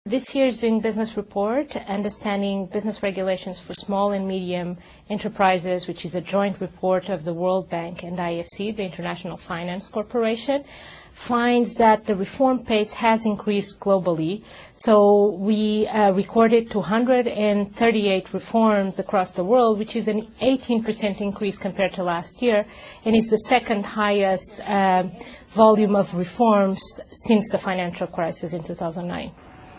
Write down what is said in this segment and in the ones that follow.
This year's Doing Business report, Understanding Business Regulations for Small and Medium Enterprises, which is a joint report of the World Bank and IFC, the International Finance Corporation, finds that the reform pace has increased globally. So we recorded 238 reforms across the world, which is an 18% increase compared to last year, and is the second highest volume of reforms since the financial crisis in 2009.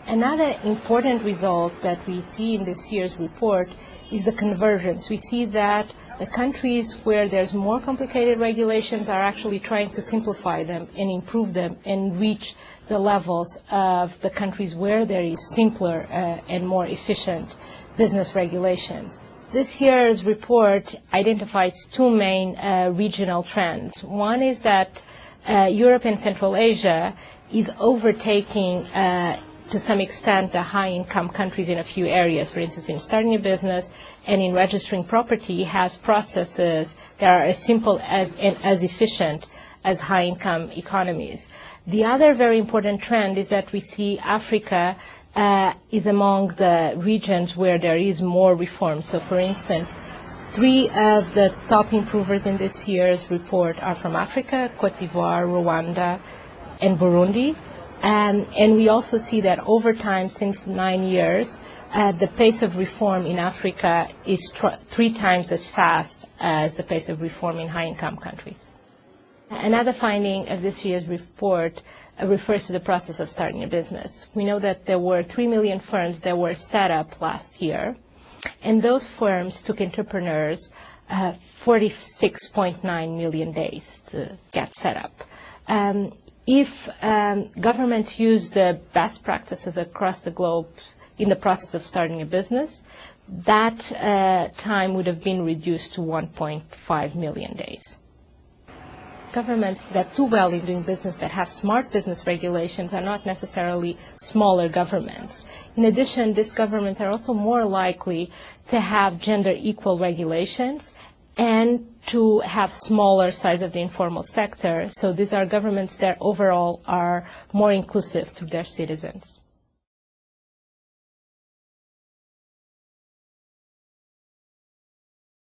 Another important result that we see in this year's report is the convergence. We see that the countries where there's more complicated regulations are actually trying to simplify them and improve them and reach the levels of the countries where there is simpler and more efficient business regulations. This year's report identifies two main regional trends. One is that Europe and Central Asia is overtaking to some extent the high-income countries in a few areas. For instance, in starting a business and in registering property has processes that are as simple and as efficient as high-income economies. The other very important trend is that we see Africa is among the regions where there is more reform. So, for instance, 3 of the top improvers in this year's report are from Africa: Cote d'Ivoire, Rwanda, and Burundi. And we also see that over time, since 9 years, the pace of reform in Africa is 3 times as fast as the pace of reform in high-income countries. Another finding of this year's report refers to the process of starting a business. We know that there were 3 million firms that were set up last year, and those firms took entrepreneurs 46.9 million days to get set up. If governments use the best practices across the globe in the process of starting a business, that time would have been reduced to 1.5 million days. Governments that do well in doing business, that have smart business regulations, are not necessarily smaller governments. In addition, these governments are also more likely to have gender equal regulations and to have smaller size of the informal sector. So these are governments that overall are more inclusive to their citizens.